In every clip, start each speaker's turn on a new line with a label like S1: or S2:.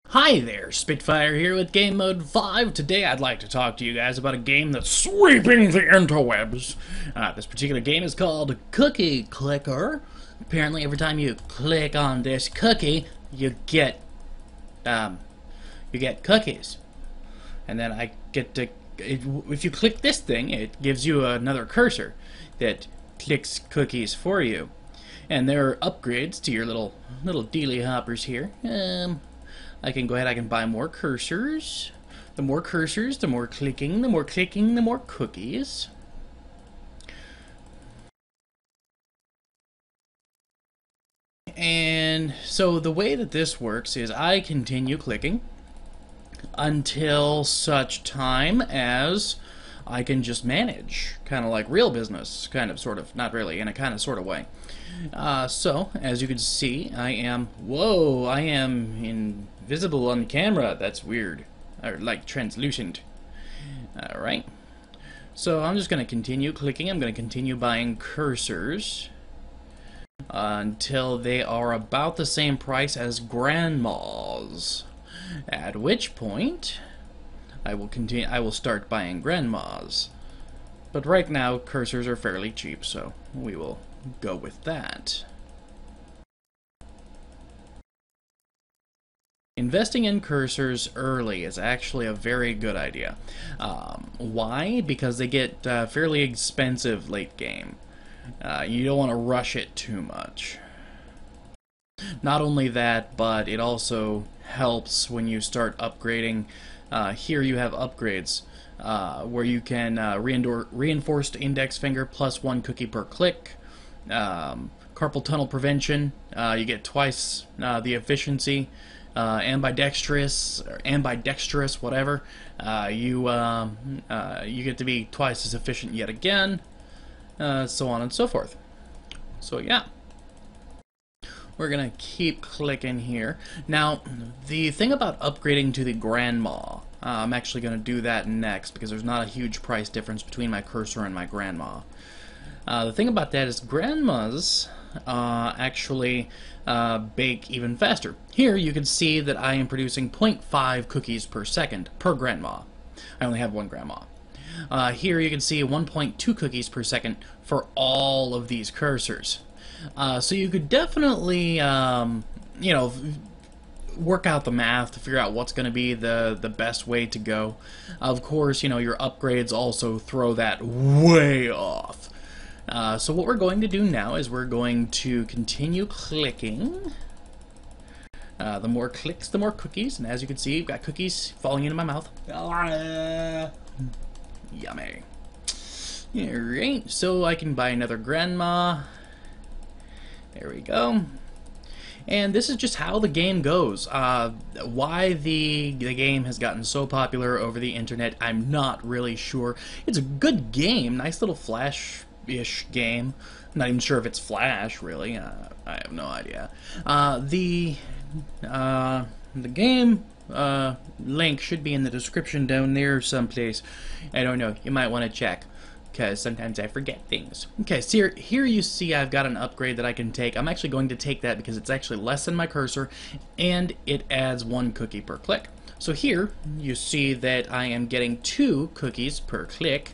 S1: Hi there, Spitfire here with Game Mode 5. Today I'd like to talk to you guys about a game that's sweeping the interwebs. This particular game is called Cookie Clicker. Apparently every time you click on this cookie, you get cookies. And then I get to, if you click this thing, it gives you another cursor that clicks cookies for you. And there are upgrades to your little dealy hoppers here. I can go ahead, I can buy more cursors. The more cursors, the more clicking, the more clicking, the more cookies. And so the way that this works is I continue clicking until such time as I can just manage, kind of like real business, kind of, sort of, not really, in a kind of, sort of way. So, as you can see, I am invisible on camera. That's weird. Or, like, translucent. Alright. So, I'm just going to continue clicking. I'm going to continue buying cursors until they are about the same price as grandmas. At which point, I will start buying grandmas. But right now, cursors are fairly cheap, so we will go with that. Investing in cursors early is actually a very good idea. Why? Because they get fairly expensive late game. You don't want to rush it too much. Not only that, but it also helps when you start upgrading. Here you have upgrades where you can reinforced index finger plus 1 cookie per click. Carpal tunnel prevention, you get twice the efficiency. Ambidextrous, whatever, you get to be twice as efficient yet again, so on and so forth. So yeah, we're gonna keep clicking here. Now, the thing about upgrading to the grandma, I'm actually gonna do that next because there's not a huge price difference between my cursor and my grandma. The thing about that is grandmas actually bake even faster. Here you can see that I am producing 0.5 cookies per second per grandma. I only have one grandma. Here you can see 1.2 cookies per second for all of these cursors. So you could definitely, you know, work out the math to figure out what's going to be the best way to go. Of course, you know, your upgrades also throw that way off. So what we're going to do now is we're going to continue clicking. The more clicks, the more cookies. And as you can see, you've got cookies falling into my mouth. Yummy. Alright, so I can buy another grandma. There we go. And this is just how the game goes. Why the game has gotten so popular over the internet, I'm not really sure. It's a good game, nice little Flash-ish game. I'm not even sure if it's Flash, really. I have no idea. The game link should be in the description down there someplace. I don't know. You might want to check, because sometimes I forget things. Okay, so here you see I've got an upgrade that I can take. I'm actually going to take that because it's actually less than my cursor, and it adds 1 cookie per click. So here you see that I am getting 2 cookies per click.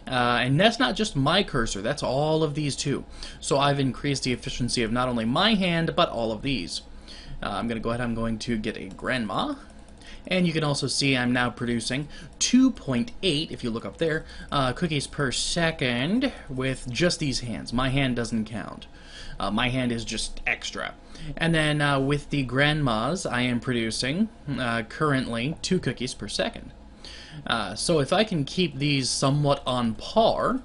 S1: And that's not just my cursor, that's all of these too. So I've increased the efficiency of not only my hand, but all of these. I'm going to go ahead, I'm going to get a grandma. And you can also see I'm now producing 2.8, if you look up there, cookies per second with just these hands. My hand doesn't count. My hand is just extra. And then with the grandmas, I am producing currently 2 cookies per second. So if I can keep these somewhat on par,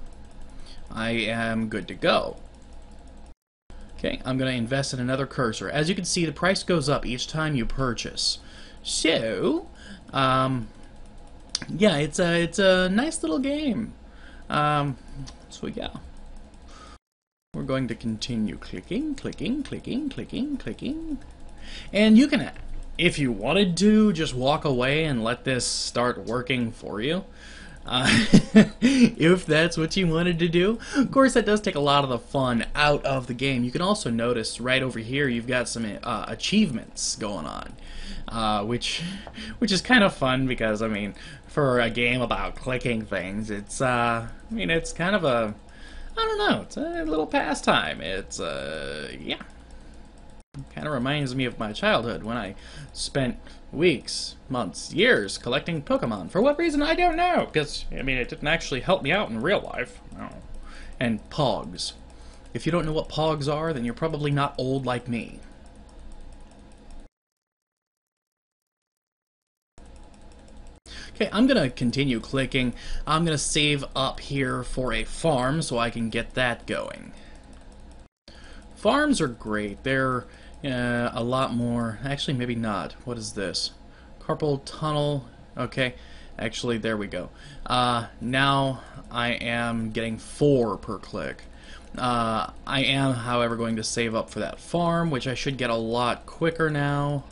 S1: I am good to go. Okay, I'm going to invest in another cursor. As you can see, the price goes up each time you purchase. So, yeah, it's a nice little game. So yeah, we're going to continue clicking, clicking, clicking, clicking, clicking, and you can, if you wanted to, just walk away and let this start working for you. if that's what you wanted to do. Of course, that does take a lot of the fun out of the game. You can also notice right over here you've got some achievements going on, which is kind of fun because, I mean, for a game about clicking things, it's I mean, it's kind of a, I don't know, it's a little pastime. It's yeah. Kind of reminds me of my childhood when I spent weeks, months, years collecting Pokemon. For what reason, I don't know, because, I mean, it didn't actually help me out in real life. No. And Pogs. If you don't know what Pogs are, then you're probably not old like me. Okay, I'm going to continue clicking. I'm going to save up here for a farm so I can get that going. Farms are great. They're a lot more. Actually, maybe not. What is this? Carpal tunnel. Okay. Actually, there we go. Now I am getting 4 per click. I am, however, going to save up for that farm, which I should get a lot quicker now.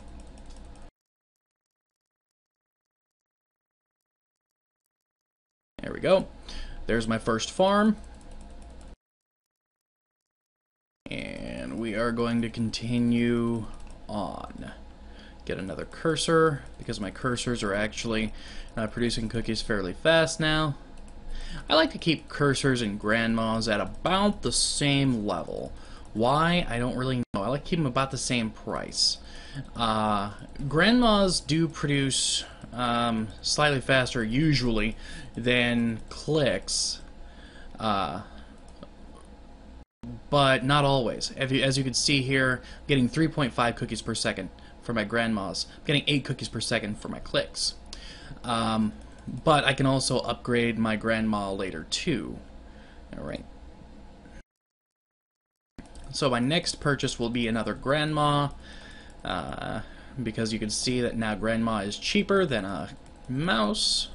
S1: There we go. There's my first farm. And we are going to continue on. Get another cursor, because my cursors are actually producing cookies fairly fast now. I like to keep cursors and grandmas at about the same level. Why? I don't really know. I like to keep them about the same price. Grandmas do produce slightly faster, usually, than clicks. But not always. As you can see here, I'm getting 3.5 cookies per second for my grandmas. I'm getting 8 cookies per second for my clicks. But I can also upgrade my grandma later too. Alright. So my next purchase will be another grandma, because you can see that now grandma is cheaper than a mouse.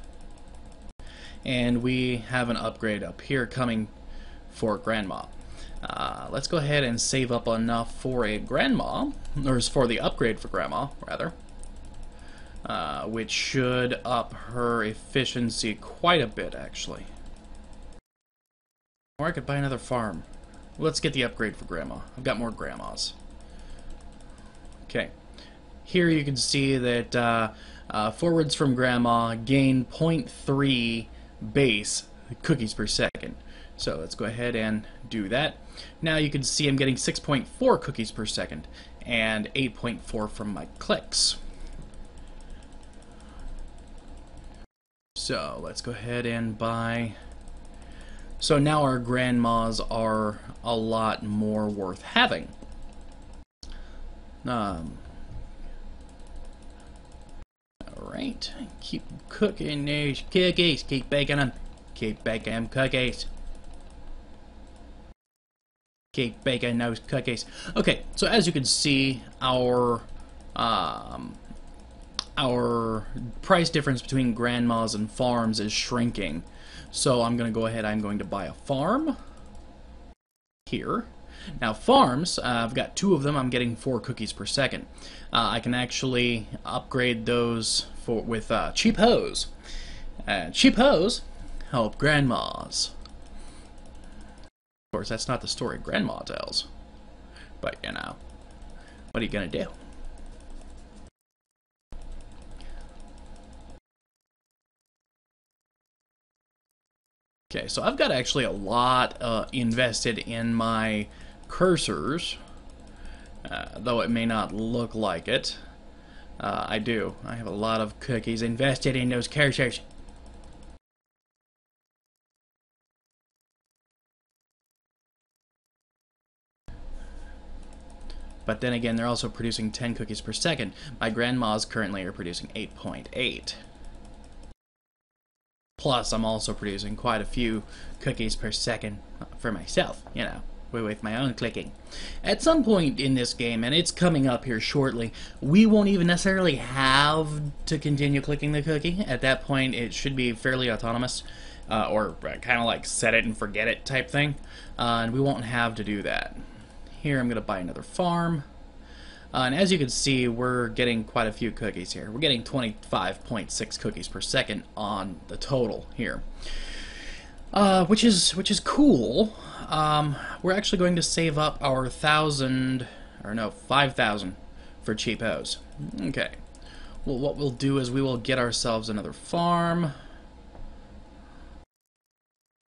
S1: And we have an upgrade up here coming for grandma. Let's go ahead and save up enough for a grandma, or for the upgrade for grandma, rather, which should up her efficiency quite a bit, actually. Or I could buy another farm. Let's get the upgrade for grandma. I've got more grandmas. Okay. Here you can see that forwards from grandma gain 0.3 base cookies per second. So let's go ahead and do that. Now you can see I'm getting 6.4 cookies per second and 8.4 from my clicks. So let's go ahead and buy. So now our grandmas are a lot more worth having. Alright, keep cooking these cookies, keep baking them cookies. Keep baking those cookies. Okay, so as you can see, our price difference between grandmas and farms is shrinking. So I'm going to go ahead, I'm going to buy a farm here. Now farms, I've got 2 of them, I'm getting 4 cookies per second. I can actually upgrade those with cheap hose. Cheap hose help grandmas. Of course, that's not the story grandma tells. But, you know, what are you going to do? Okay, so I've got actually a lot invested in my cursors, though it may not look like it. I do. I have a lot of cookies invested in those cursors. But then again, they're also producing 10 cookies per second. My grandmas currently are producing 8.8. Plus, I'm also producing quite a few cookies per second for myself, you know, with my own clicking. At some point in this game, and it's coming up here shortly, we won't even necessarily have to continue clicking the cookie. At that point, it should be fairly autonomous, or kind of like set it and forget it type thing, and we won't have to do that. Here I'm going to buy another farm. And as you can see, we're getting quite a few cookies here. We're getting 25.6 cookies per second on the total here, which is cool. We're actually going to save up our 1,000, or no, 5,000 for cheapos. Okay. Well, what we'll do is we will get ourselves another farm,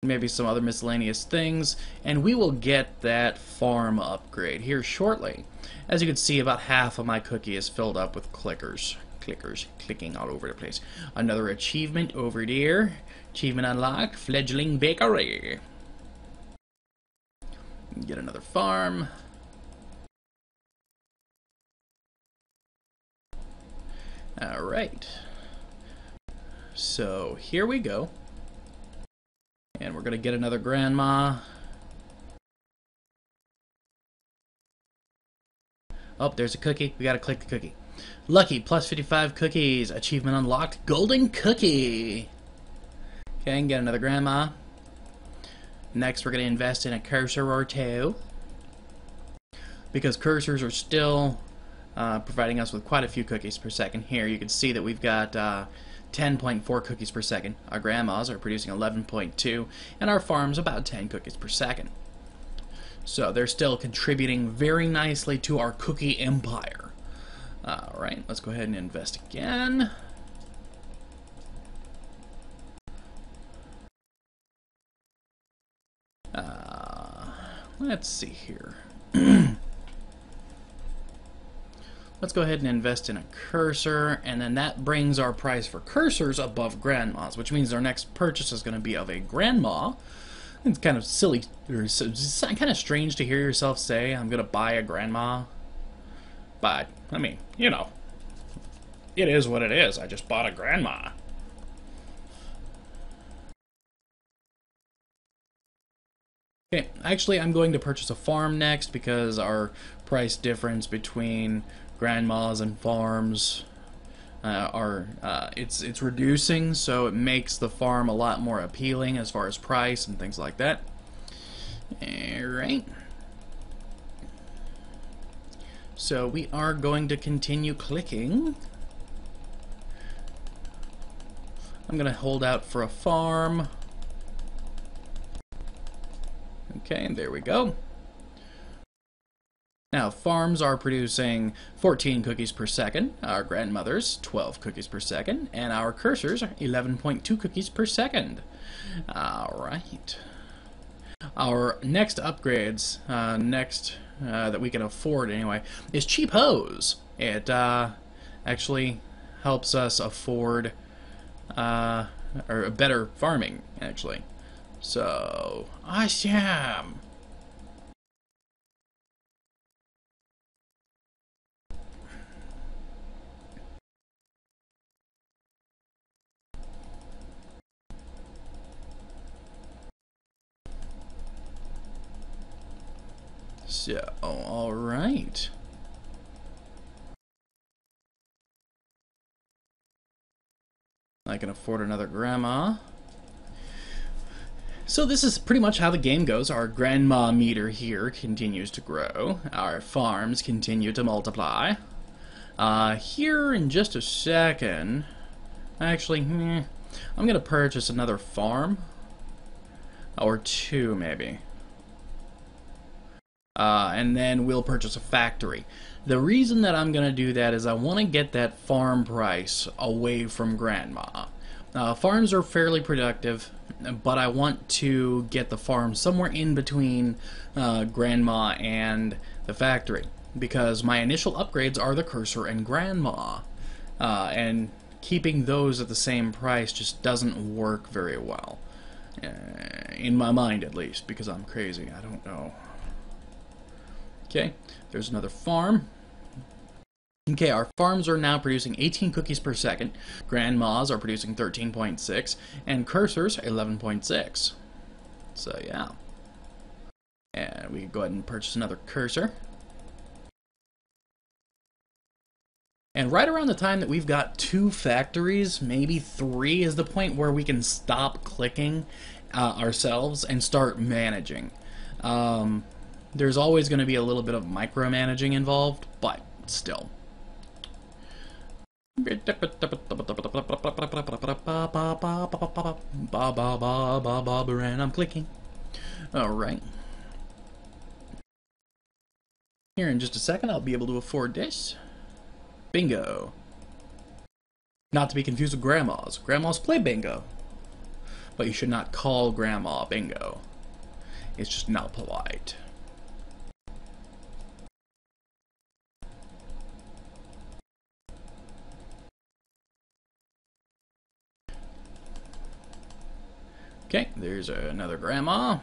S1: maybe some other miscellaneous things, and we will get that farm upgrade here shortly. As you can see, about half of my cookie is filled up with clickers. Clickers clicking all over the place. Another achievement over there. Achievement unlocked, fledgling bakery. Get another farm. Alright. So here we go. And we're gonna get another grandma. Oh, there's a cookie. We gotta click the cookie. Lucky, plus 55 cookies. Achievement unlocked. Golden cookie. Okay, and get another grandma. Next, we're gonna invest in a cursor or two, because cursors are still providing us with quite a few cookies per second. Here, you can see that we've got 10.4 cookies per second. Our grandmas are producing 11.2, and our farm's about 10 cookies per second. So they're still contributing very nicely to our cookie empire. Alright, let's go ahead and invest again. Let's see here. Let's go ahead and invest in a cursor, and then that brings our price for cursors above grandmas, which means our next purchase is going to be of a grandma. It's kind of silly, or it's kind of strange to hear yourself say, I'm going to buy a grandma. But, I mean, you know, it is what it is. I just bought a grandma. Okay, actually, I'm going to purchase a farm next because our price difference between grandmas and farms it's reducing, so it makes the farm a lot more appealing as far as price and things like that. Alright. So we are going to continue clicking. I'm going to hold out for a farm. Okay, and there we go. Now, farms are producing 14 cookies per second, our grandmothers 12 cookies per second, and our cursors are 11.2 cookies per second. Alright. Our next upgrades, that we can afford anyway, is cheapos. It actually helps us afford or better farming, actually. So, awesome! So, alright. I can afford another grandma. So this is pretty much how the game goes. Our grandma meter here continues to grow. Our farms continue to multiply. Here in just a second, actually, I'm going to purchase another farm. Or two, maybe. And then we'll purchase a factory. The reason that I'm going to do that is I want to get that farm price away from grandma. Farms are fairly productive, but I want to get the farm somewhere in between grandma and the factory, because my initial upgrades are the cursor and grandma, and keeping those at the same price just doesn't work very well, in my mind at least, because I'm crazy. I don't know. Okay, there's another farm. Okay, our farms are now producing 18 cookies per second, grandmas are producing 13.6, and cursors 11.6. So yeah. And we can go ahead and purchase another cursor. And right around the time that we've got 2 factories, maybe 3, is the point where we can stop clicking ourselves and start managing. There's always going to be a little bit of micromanaging involved, but still. And I'm clicking. Alright. Here in just a second, I'll be able to afford this. Bingo. Not to be confused with grandmas. Grandmas play bingo. But you should not call grandma bingo. It's just not polite. Okay, there's another grandma.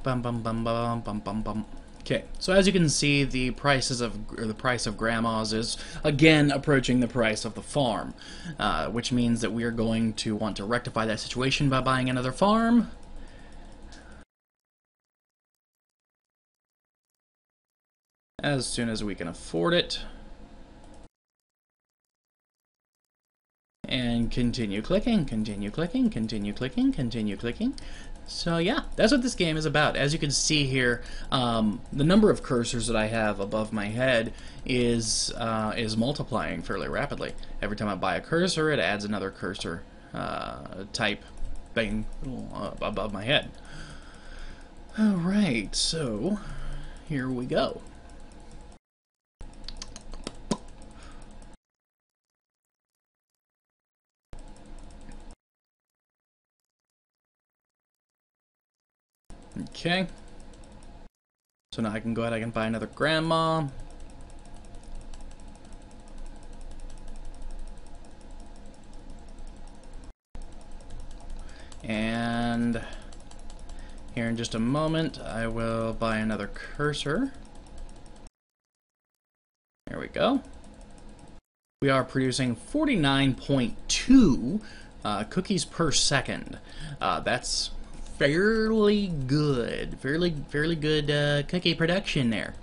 S1: Bum bum bum bum bum bum bum. Okay, so as you can see, the price of grandmas is again approaching the price of the farm, which means that we are going to want to rectify that situation by buying another farm. As soon as we can afford it. And continue clicking, continue clicking, continue clicking, continue clicking. So yeah, that's what this game is about. As you can see here, the number of cursors that I have above my head is multiplying fairly rapidly. Every time I buy a cursor, it adds another cursor type thing above my head. Alright, so here we go. Okay. So now I can go ahead, I can buy another grandma. And here in just a moment, I will buy another cursor. There we go. We are producing 49.2 cookies per second. That's fairly good. Fairly good cookie production there.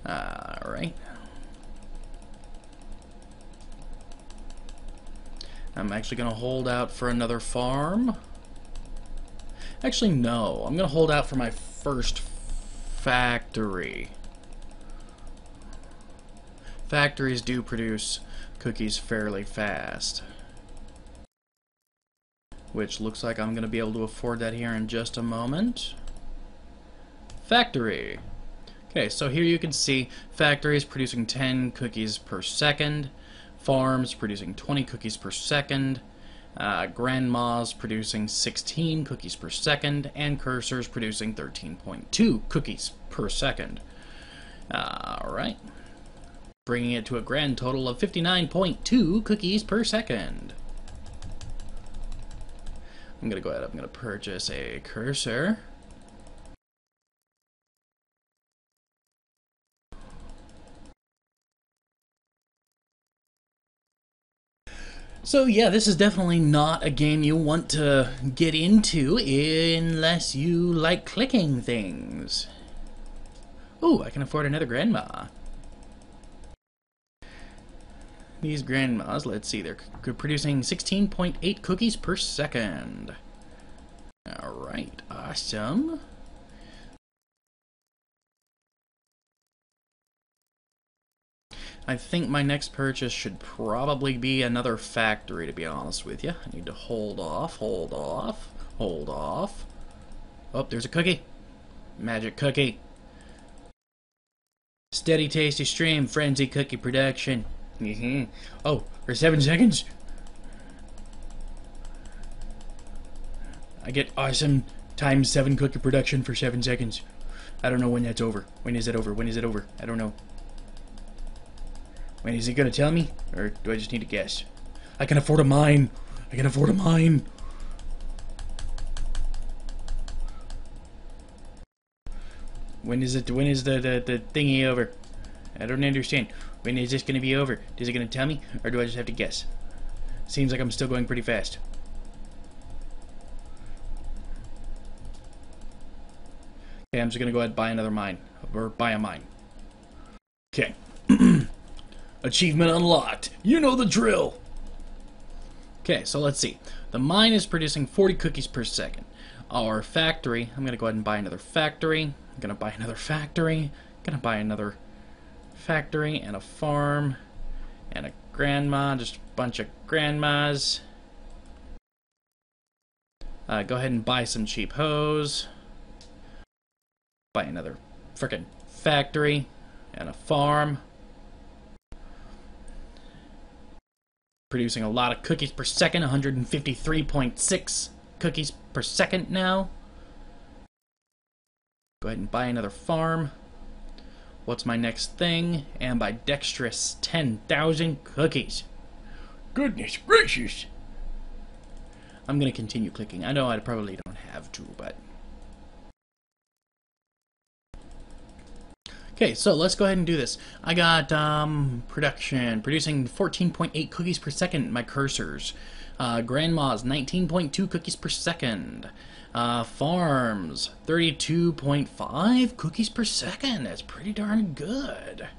S1: Alright. I'm actually going to hold out for another farm. Actually, no. I'm going to hold out for my first factory. Factories do produce cookies fairly fast. Which looks like I'm going to be able to afford that here in just a moment. Factory. Okay, so here you can see factories producing 10 cookies per second, farms producing 20 cookies per second, grandmas producing 16 cookies per second, and cursors producing 13.2 cookies per second. Alright. Bringing it to a grand total of 59.2 cookies per second. I'm going to go ahead, I'm going to purchase a cursor. So yeah, this is definitely not a game you want to get into unless you like clicking things. Oh, I can afford another grandma. These grandmas, let's see, they're producing 16.8 cookies per second. Alright, awesome. I think my next purchase should probably be another factory, to be honest with you. I need to hold off, hold off, hold off. Oh, there's a cookie. Magic cookie. Steady, tasty stream, frenzy cookie production. Oh, for 7 seconds? I get awesome times 7 cookie production for 7 seconds. I don't know when that's over. When is it over? When is it over? I don't know. When is he gonna tell me? Or do I just need to guess? I can afford a mine. I can afford a mine. When is it? When is the thingy over? I don't understand. When is this going to be over? Is it going to tell me? Or do I just have to guess? Seems like I'm still going pretty fast. Okay, I'm just going to go ahead and buy another mine. Or buy a mine. Okay. Achievement unlocked. You know the drill. Okay, so let's see. The mine is producing 40 cookies per second. Our factory, I'm going to go ahead and buy another factory. I'm going to buy another factory. I'm going to buy another factory and a farm and a grandma, just a bunch of grandmas. Go ahead and buy some cheap hose. Buy another frickin' factory and a farm. Producing a lot of cookies per second, 153.6 cookies per second now. Go ahead and buy another farm. What's my next thing? Ambidextrous, 10,000 cookies. Goodness gracious! I'm gonna continue clicking. I know I probably don't have to, but... Okay, so let's go ahead and do this. I got producing 14.8 cookies per second, my cursors. Grandma's 19.2 cookies per second. Farms 32.5 cookies per second. That's pretty darn good.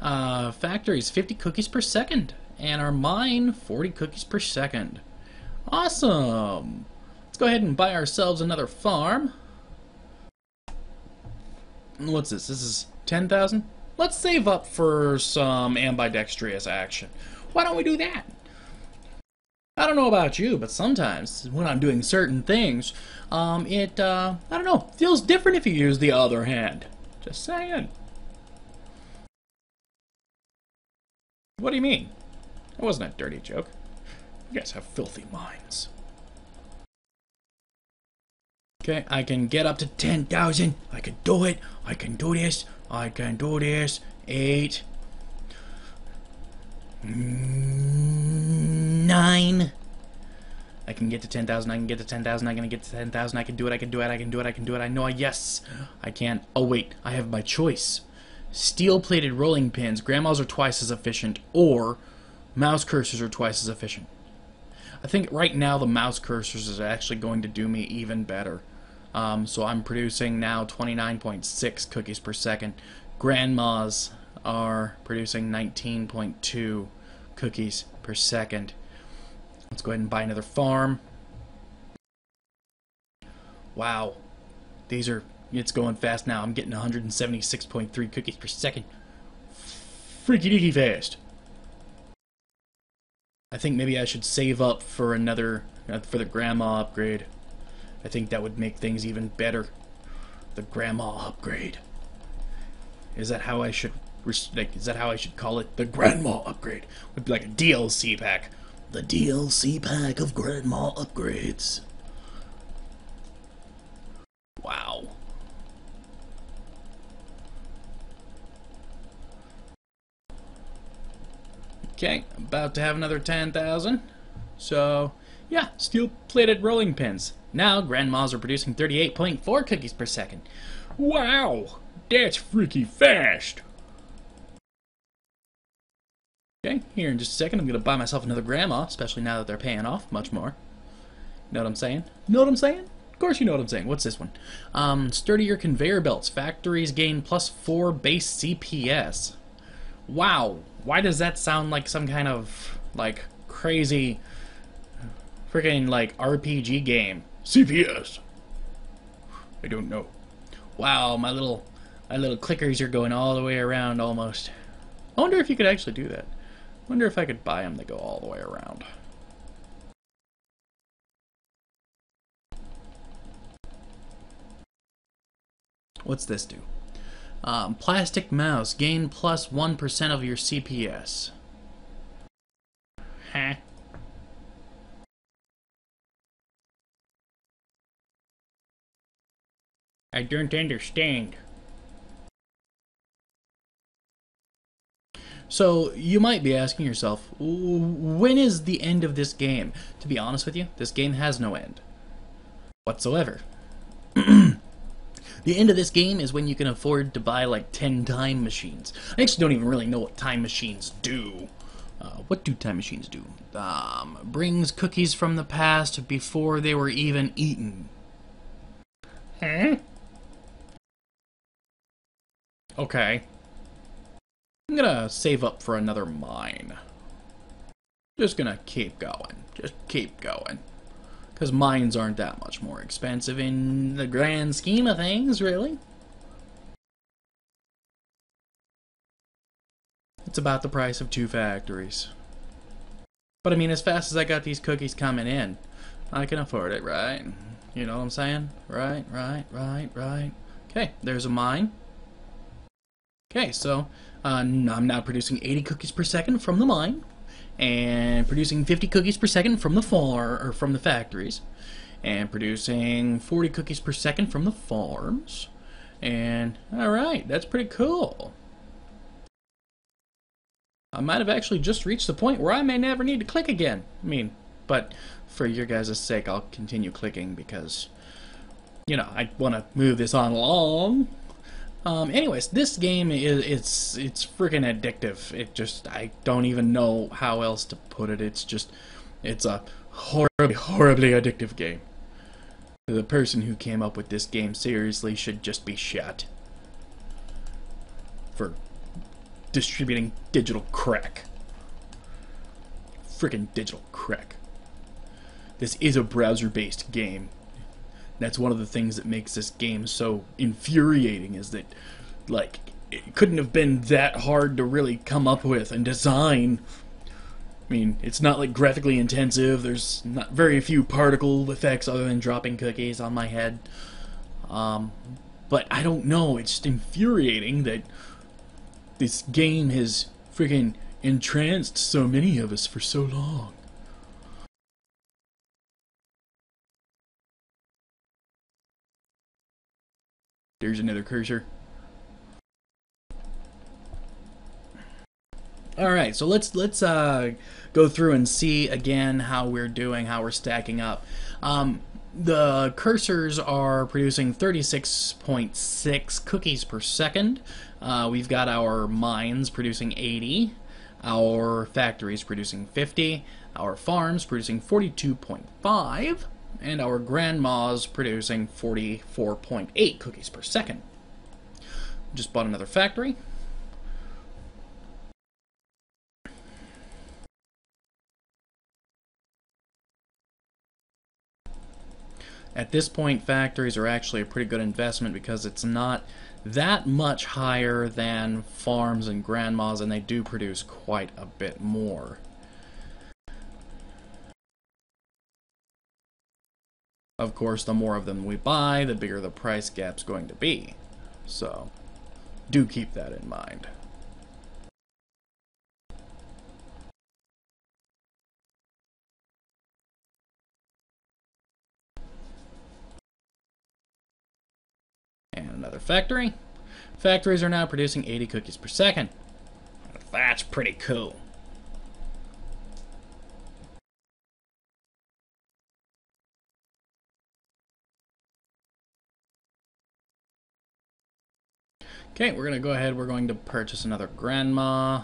S1: Factories 50 cookies per second. And our mine 40 cookies per second. Awesome! Let's go ahead and buy ourselves another farm. What's this? This is 10,000? Let's save up for some ambidextrous action. Why don't we do that? I don't know about you, but sometimes when I'm doing certain things, I don't know, feels different if you use the other hand. Just saying. What do you mean? That wasn't a dirty joke. You guys have filthy minds. Okay, I can get up to 10,000. I can do it. I can do this. I can do this. 8. 9. I can get to 10,000. I can get to 10,000. I can get to 10,000. I can do it. I can do it. I can do it. I can do it. I know. Yes. I can. Oh, wait. I have my choice. Steel-plated rolling pins. Grandmas are twice as efficient. Or mouse cursors are twice as efficient. I think right now the mouse cursors is actually going to do me even better. So I'm producing now 29.6 cookies per second. Grandmas are producing 19.2 cookies per second. Let's go ahead and buy another farm. Wow. It's going fast now. I'm getting 176.3 cookies per second. Freaky deaky fast. I think maybe I should save up for for the grandma upgrade. I think that would make things even better. The grandma upgrade. Is that how I should call it? The grandma upgrade. Would be like a DLC pack. The DLC pack of grandma upgrades. Wow. Okay, about to have another 10,000. So, yeah, steel-plated rolling pins. Now, grandmas are producing 38.4 cookies per second. Wow, that's freaky fast. Okay, here in just a second, I'm going to buy myself another grandma, especially now that they're paying off much more. Know what I'm saying? Know what I'm saying? Of course you know what I'm saying. What's this one? Sturdier conveyor belts. Factories gain +4 base CPS. Wow, why does that sound like some kind of, like, crazy, freaking, like, RPG game? CPS. I don't know. Wow, my little clickers are going all the way around almost. I wonder if you could actually do that. I wonder if I could buy them to go all the way around. What's this do? Plastic mouse. Gain +1% of your CPS. Huh? I don't understand. So, you might be asking yourself, when is the end of this game? To be honest with you, this game has no end. Whatsoever. The end of this game is when you can afford to buy like 10 time machines. I actually don't even really know what time machines do. What do time machines do? Brings cookies from the past before they were even eaten. Huh? Okay. I'm gonna save up for another mine. Just gonna keep going. Just keep going. Because mines aren't that much more expensive in the grand scheme of things, really. It's about the price of 2 factories. But I mean, as fast as I got these cookies coming in, I can afford it, right? You know what I'm saying? Right. Okay, there's a mine. Okay, so I'm now producing 80 cookies per second from the mine, and producing 50 cookies per second from the factories, and producing 40 cookies per second from the farms. And all right, that's pretty cool. I might have actually just reached the point where I may never need to click again. I mean, but for your guys' sake, I'll continue clicking because, you know, I want to move this on along. Anyways, this game it's freaking addictive. I don't even know how else to put it. It's a horribly addictive game. The person who came up with this game seriously should just be shot for distributing digital crack. Freaking digital crack. This is a browser-based game. That's one of the things that makes this game so infuriating, is that, like, it couldn't have been that hard to really come up with and design. I mean, it's not like graphically intensive. There's not very few particle effects other than dropping cookies on my head. But I don't know, it's just infuriating that this game has freaking entranced so many of us for so long. There's another cursor. Alright, so let's go through and see again how we're doing, how we're stacking up. The cursors are producing 36.6 cookies per second. We've got our mines producing 80, our factories producing 50, our farms producing 42.5, and our grandmas producing 44.8 cookies per second. Just bought another factory. At this point, factories are actually a pretty good investment because it's not that much higher than farms and grandmas, and they do produce quite a bit more. Of course, the more of them we buy, the bigger the price gap's going to be. So, do keep that in mind. And another factory. Factories are now producing 80 cookies per second. That's pretty cool. Okay, we're going to go ahead. We're going to purchase another grandma.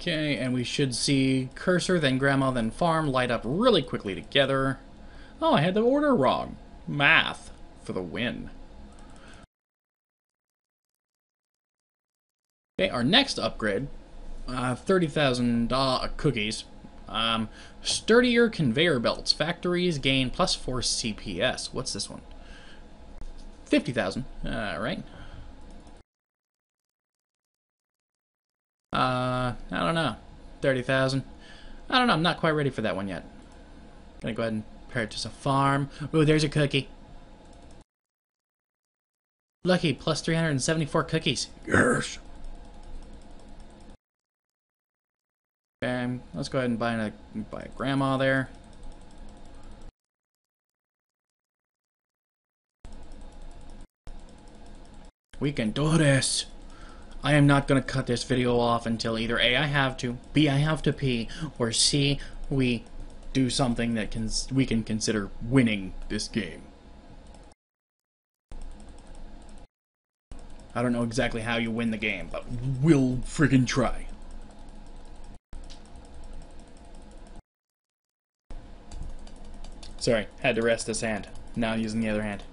S1: Okay, and we should see cursor, then grandma, then farm light up really quickly together. Oh, I had the order wrong. Math for the win. Okay, our next upgrade, 30,000 cookies. Sturdier conveyor belts. Factories gain plus 4 CPS. What's this one? 50,000. Alright. I don't know. 30,000. I don't know. I'm not quite ready for that one yet. Gonna go ahead and purchase a farm. Ooh, there's a cookie. Lucky, plus 374 cookies. Yes. Okay, let's go ahead and buy a grandma there. We can do this. I am not going to cut this video off until either A, I have to, B, I have to pee, or C, we do something that we can consider winning this game. I don't know exactly how you win the game, but we'll friggin' try. Sorry, had to rest this hand. Now using the other hand.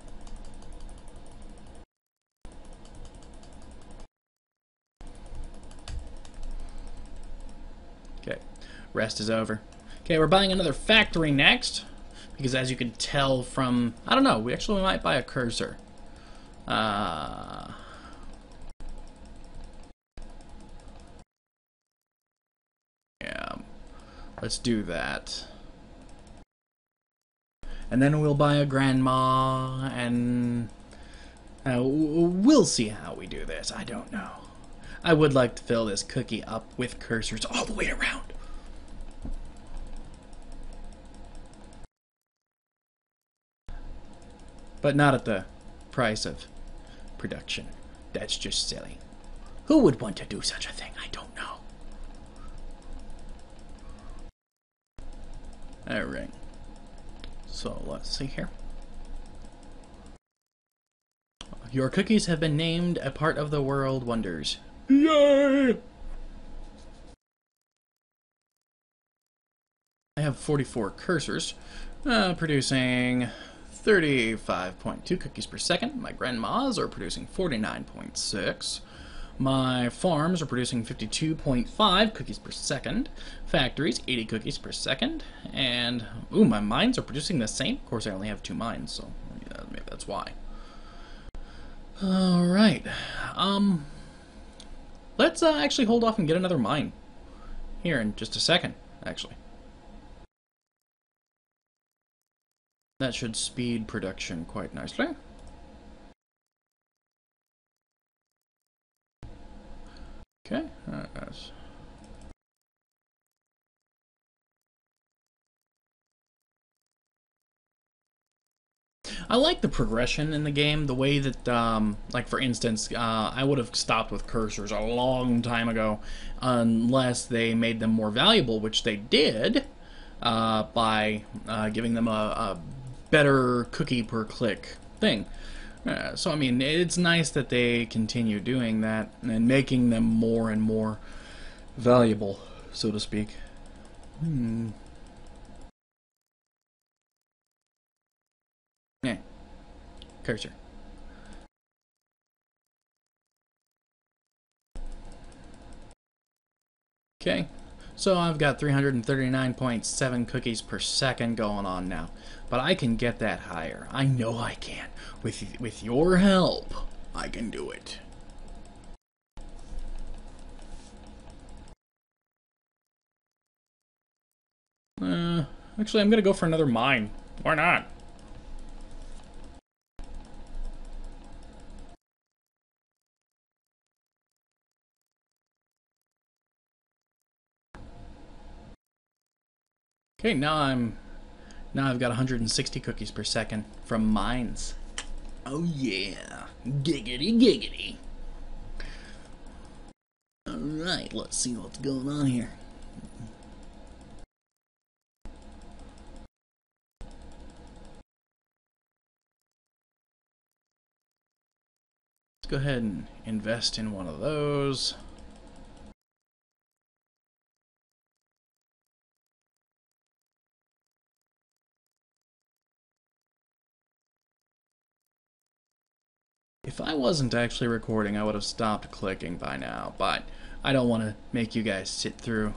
S1: Rest is over. Okay, we're buying another factory next. Because as you can tell from... I don't know, we might buy a cursor. Yeah, let's do that. And then we'll buy a grandma, and we'll see how we do this. I don't know. I would like to fill this cookie up with cursors all the way around. But not at the price of production. That's just silly. Who would want to do such a thing? I don't know. Alright. So, let's see here. Your cookies have been named a part of the world wonders. Yay! I have 44 cursors, producing 35.2 cookies per second. My grandmas are producing 49.6. My farms are producing 52.5 cookies per second. Factories, 80 cookies per second. And, ooh, my mines are producing the same. Of course, I only have 2 mines, so maybe that's why. Alright. Let's actually hold off and get another mine. Here in just a second, actually. That should speed production quite nicely. Okay, that's... I like the progression in the game, the way that, like for instance, I would have stopped with cursors a long time ago, unless they made them more valuable, which they did, by giving them a better cookie per click thing. So, I mean, it's nice that they continue doing that and making them more and more valuable, so to speak. Yeah. Cursor. Okay. So I've got 339.7 cookies per second going on now. But I can get that higher. I know I can. With your help, I can do it. Actually, I'm gonna go for another mine. Why not? Okay, now I've got 160 cookies per second from mines. Oh yeah, giggity giggity. Alright, let's see what's going on here. Let's go ahead and invest in one of those. If I wasn't actually recording, I would have stopped clicking by now, but I don't want to make you guys sit through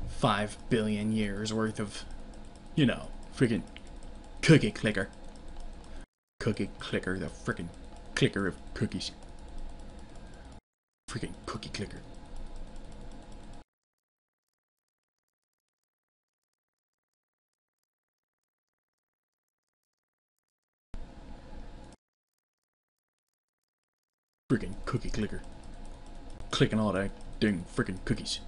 S1: 5 billion years worth of, you know, freaking cookie clicker. Cookie clicker, the freaking clicker of cookies. Freaking cookie clicker. Freaking cookie clicker. Clicking all that dang freaking cookies.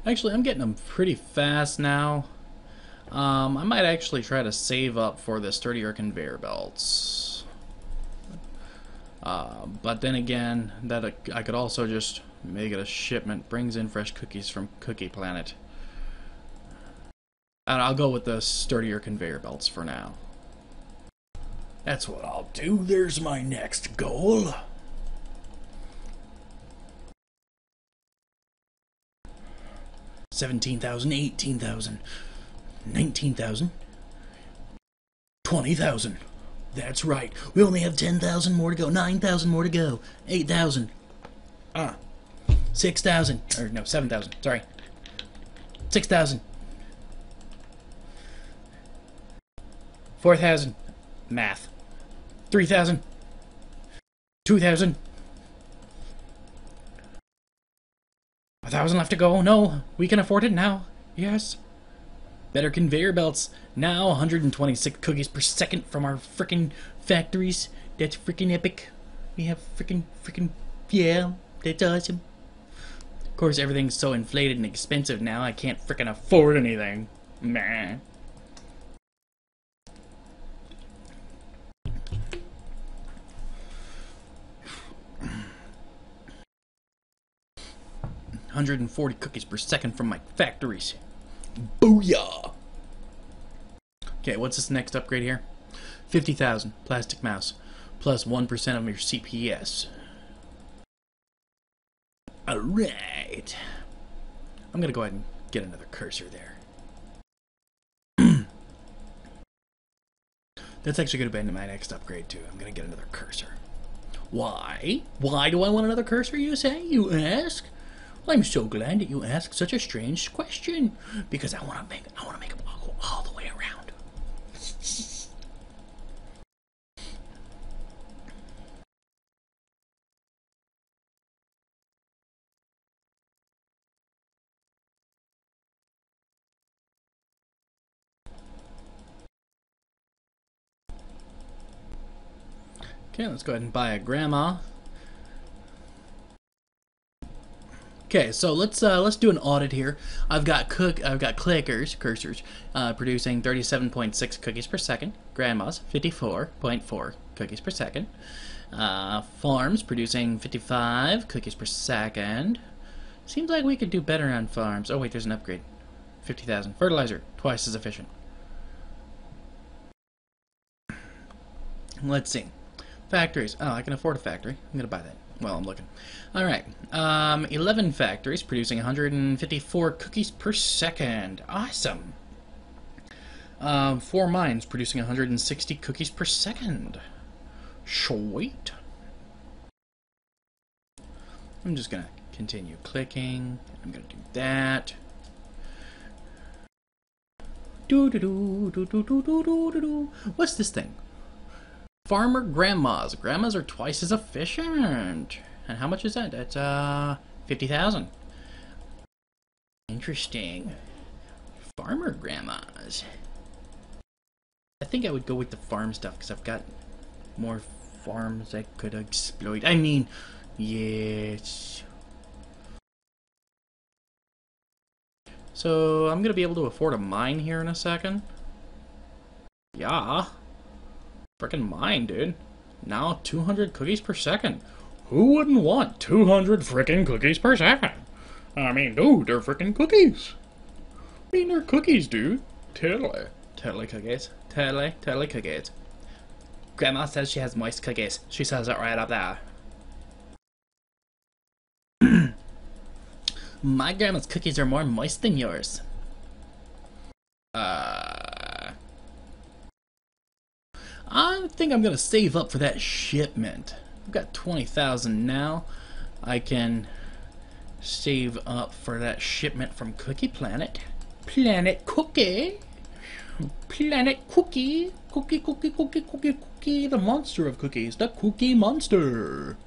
S1: Actually, I'm getting them pretty fast now. I might actually try to save up for the sturdier conveyor belts. But then again, that I could also just make it a shipment. Brings in fresh cookies from Cookie Planet. And I'll go with the sturdier conveyor belts for now. That's what I'll do. There's my next goal. $17,000, $18,000, $19,000, $20,000. That's right. We only have 10,000 more to go. 9,000 more to go. 8,000. 6,000. Or no, 7,000. Sorry. 6,000. 4,000. Math. 3,000. 2,000. 1,000 left to go. No, we can afford it now. Yes. Better conveyor belts. Now 126 cookies per second from our frickin' factories. That's frickin' epic. We have frickin', yeah, that's awesome. Of course, everything's so inflated and expensive now, I can't frickin' afford anything. Meh. $140 cookies per second from my factories. Booyah! Okay, what's this next upgrade here? 50,000 plastic mouse plus 1% of your CPS. Alright. I'm gonna go ahead and get another cursor there. That's actually gonna be my next upgrade too. I'm gonna get another cursor. Why? Why do I want another cursor, you say? You ask? Well, I'm so glad that you asked such a strange question. Because I wanna make them all the way around. Okay, let's go ahead and buy a grandma. Okay, so let's do an audit here. I've got cursors, producing 37.6 cookies per second. Grandmas 54.4 cookies per second. Farms producing 55 cookies per second. Seems like we could do better on farms. Oh wait, there's an upgrade. 50,000. Fertilizer, twice as efficient. Let's see. Factories. Oh, I can afford a factory. I'm gonna buy that. Well, I'm looking. Alright. 11 factories producing 154 cookies per second. Awesome. 4 mines producing 160 cookies per second. Sweet. I'm just gonna continue clicking. I'm gonna do that. What's this thing? Farmer grandmas. Grandmas are twice as efficient. And how much is that? That's 50,000. Interesting. Farmer grandmas. I think I would go with the farm stuff because I've got more farms I could exploit. I mean, yes. So I'm gonna be able to afford a mine here in a second. Yeah. Frickin' mine, dude. Now 200 cookies per second. Who wouldn't want 200 frickin' cookies per second? I mean, dude, they're frickin' cookies. I mean, they're cookies, dude. Totally. Totally cookies. Totally cookies. Grandma says she has moist cookies. She says it right up there. My grandma's cookies are more moist than yours. I think I'm gonna save up for that shipment. I've got 20,000 now. I can save up for that shipment from Cookie Planet. Planet Cookie. Planet Cookie. Cookie. The monster of cookies. The Cookie Monster.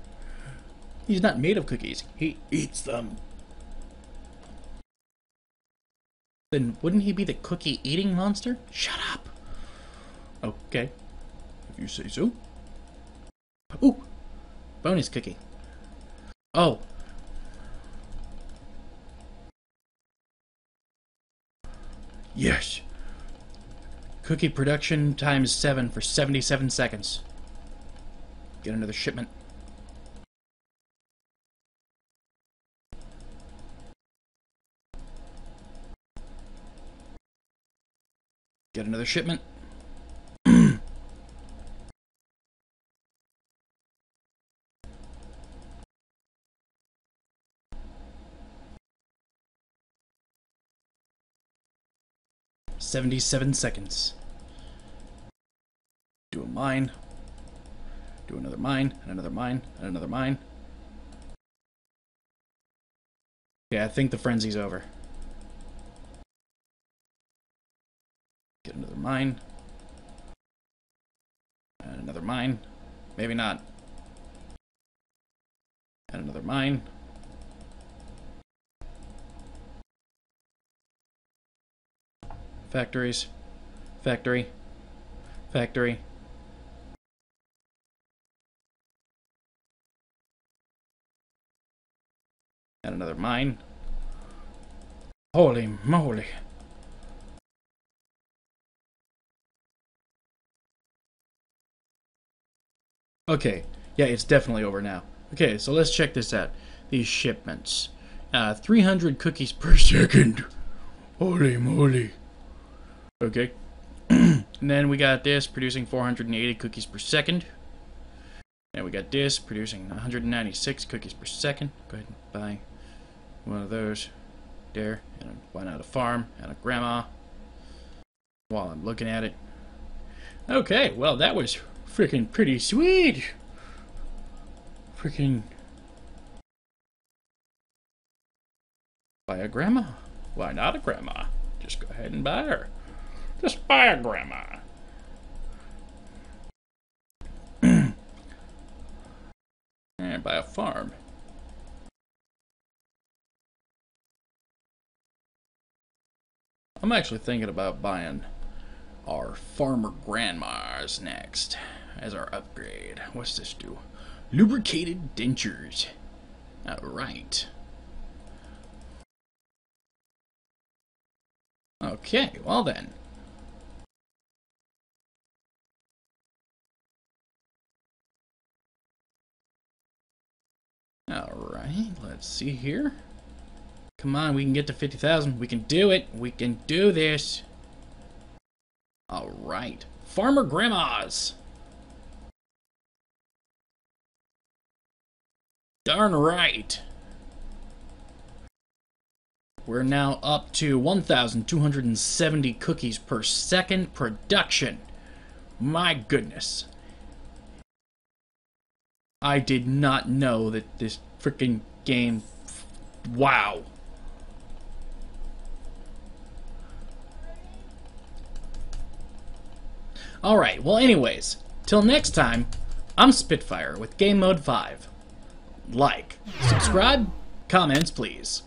S1: He's not made of cookies. He eats them. Then wouldn't he be the cookie eating monster? Shut up. Okay. If you say so. Ooh! Bonus cookie. Oh. Yes. Cookie production times 7 for 77 seconds. Get another shipment. Get another shipment. 77 seconds. Do a mine. Do another mine, and another mine, and another mine. Yeah, I think the frenzy's over. Get another mine. And another mine. Maybe not. And another mine. Factories. Factory. Factory. And another mine. Holy moly. Okay, yeah, it's definitely over now. Okay, so let's check this out. These shipments. 300 cookies per second. Holy moly. Okay. And then we got this producing 480 cookies per second. And we got this producing 196 cookies per second. Go ahead and buy one of those there. And why not a farm and a grandma while I'm looking at it. Okay, well, that was freaking pretty sweet. Freaking buy a grandma. Why not a grandma? Just go ahead and buy her. Just buy a grandma. And buy a farm. I'm actually thinking about buying our farmer grandmas next as our upgrade. What's this do? Lubricated dentures. Alright. Okay, well then. Alright, let's see here. Come on, we can get to 50,000. We can do it. We can do this. Alright. Farmer grandmas. Darn right. We're now up to 1,270 cookies per second production. My goodness. I did not know that this freaking game... Wow. Alright, well anyways, till next time, I'm Spitfire with Game Mode 5. Like, subscribe, comments please.